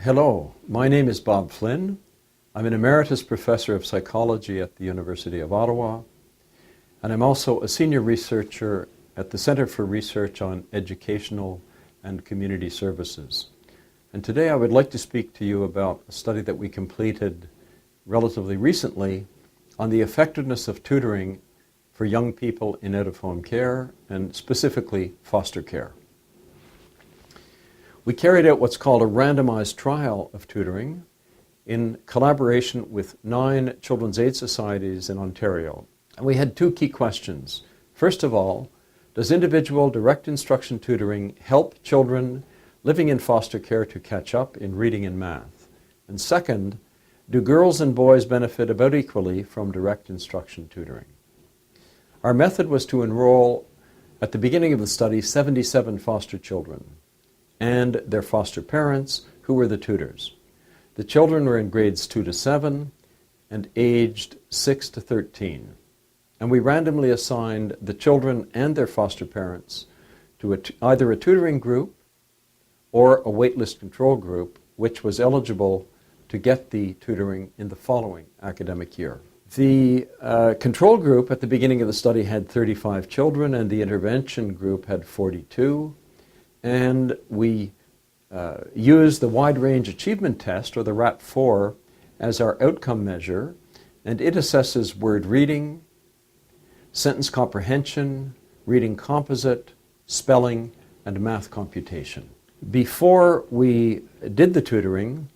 Hello, my name is Bob Flynn. I'm an emeritus professor of psychology at the University of Ottawa, and I'm also a senior researcher at the Centre for Research on Educational and Community Services. And today I would like to speak to you about a study that we completed relatively recently on the effectiveness of tutoring for young people in out-of-home care, and specifically foster care. We carried out what's called a randomized trial of tutoring in collaboration with 9 children's aid societies in Ontario. And we had 2 key questions. First of all, does individual direct instruction tutoring help children living in foster care to catch up in reading and math? And second, do girls and boys benefit about equally from direct instruction tutoring? Our method was to enroll, at the beginning of the study, 77 foster children and their foster parents, who were the tutors. The children were in grades 2 to 7 and aged 6 to 13. And we randomly assigned the children and their foster parents to either a tutoring group or a waitlist control group, which was eligible to get the tutoring in the following academic year. The control group at the beginning of the study had 35 children, and the intervention group had 42. And we used the Wide Range Achievement Test, or the RAT4, as our outcome measure, and it assesses word reading, sentence comprehension, reading composite, spelling, and math computation. Before we did the tutoring,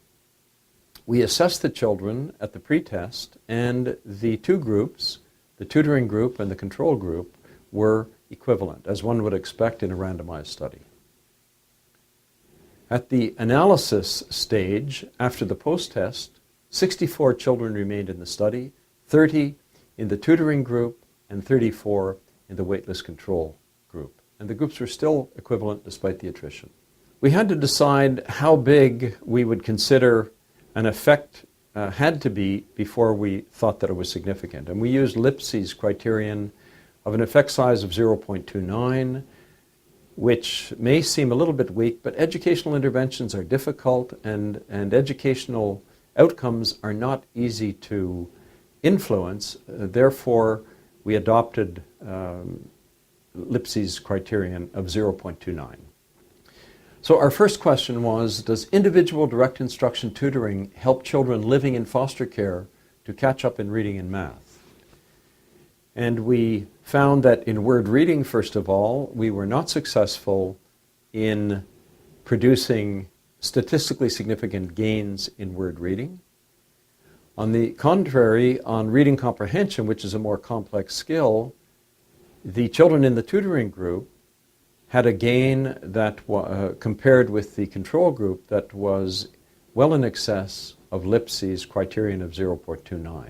we assessed the children at the pretest, and the 2 groups, the tutoring group and the control group, were equivalent, as one would expect in a randomized study. At the analysis stage, after the post-test, 64 children remained in the study, 30 in the tutoring group and 34 in the waitlist control group. And the groups were still equivalent despite the attrition. We had to decide how big we would consider an effect had to be before we thought that it was significant. And we used Lipsey's criterion of an effect size of 0.29, which may seem a little bit weak, but educational interventions are difficult, and educational outcomes are not easy to influence. Therefore, we adopted Lipsey's criterion of 0.29. So our first question was, does individual direct instruction tutoring help children living in foster care to catch up in reading and math? And we found that in word reading, first of all, we were not successful in producing statistically significant gains in word reading. On the contrary, on reading comprehension, which is a more complex skill, the children in the tutoring group had a gain that compared with the control group that was well in excess of Lipsey's criterion of 0.29.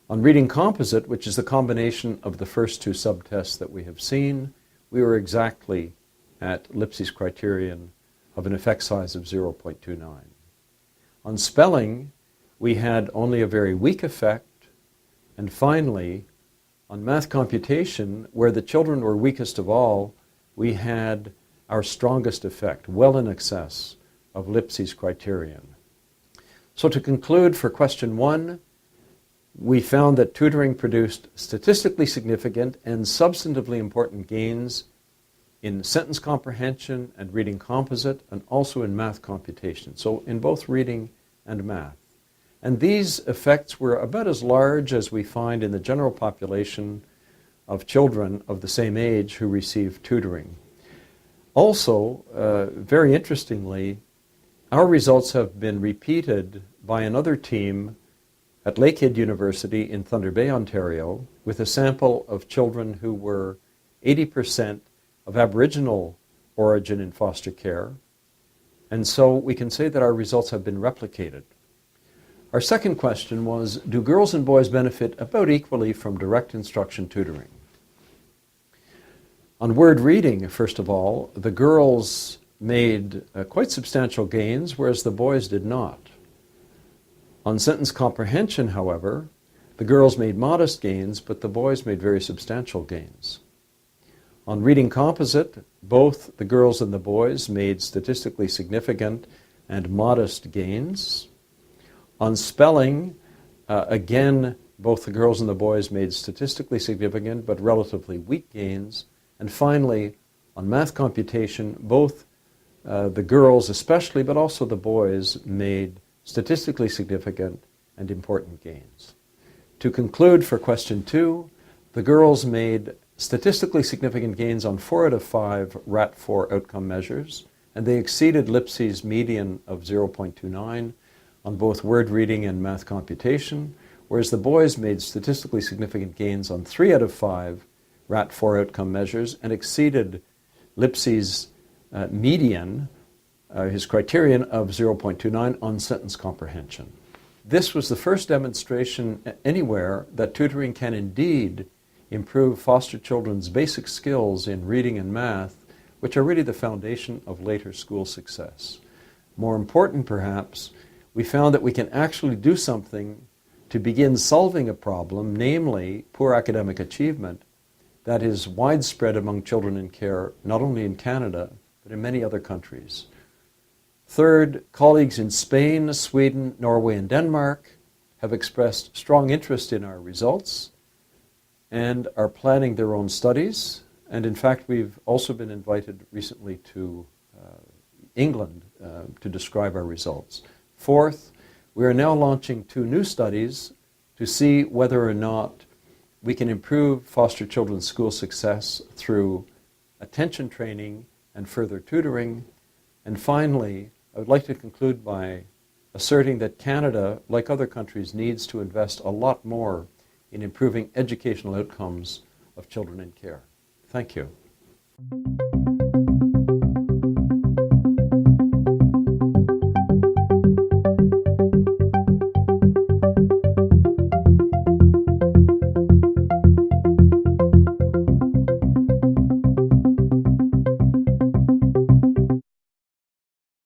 On reading composite, which is the combination of the first 2 subtests that we have seen, we were exactly at Lipsey's criterion of an effect size of 0.29. On spelling, we had only a very weak effect. And finally, on math computation, where the children were weakest of all, we had our strongest effect, well in excess of Lipsey's criterion. So to conclude, for question 1, we found that tutoring produced statistically significant and substantively important gains in sentence comprehension and reading composite, and also in math computation, so in both reading and math. And these effects were about as large as we find in the general population of children of the same age who receive tutoring. Also, very interestingly, our results have been repeated by another team at Lakehead University in Thunder Bay, Ontario, with a sample of children who were 80% of Aboriginal origin in foster care. And so we can say that our results have been replicated. Our second question was, do girls and boys benefit about equally from direct instruction tutoring? On word reading, first of all, the girls made quite substantial gains, whereas the boys did not. On sentence comprehension, however, the girls made modest gains, but the boys made very substantial gains. On reading composite, both the girls and the boys made statistically significant and modest gains. On spelling, again, both the girls and the boys made statistically significant but relatively weak gains. And finally, on math computation, both the girls especially, but also the boys, made statistically significant and important gains. To conclude for question 2, the girls made statistically significant gains on 4 out of 5 RAT4 outcome measures, and they exceeded Lipsey's median of 0.29 on both word reading and math computation, whereas the boys made statistically significant gains on 3 out of 5 RAT4 outcome measures and exceeded Lipsey's median, his criterion of 0.29 on sentence comprehension. This was the first demonstration anywhere that tutoring can indeed improve foster children's basic skills in reading and math, which are really the foundation of later school success. More important, perhaps, we found that we can actually do something to begin solving a problem, namely poor academic achievement, that is widespread among children in care, not only in Canada, but in many other countries. Third, colleagues in Spain, Sweden, Norway, and Denmark have expressed strong interest in our results and are planning their own studies. And in fact, we've also been invited recently to England to describe our results. Fourth, we are now launching 2 new studies to see whether or not we can improve foster children's school success through attention training and further tutoring. And finally, I would like to conclude by asserting that Canada, like other countries, needs to invest a lot more in improving educational outcomes of children in care. Thank you.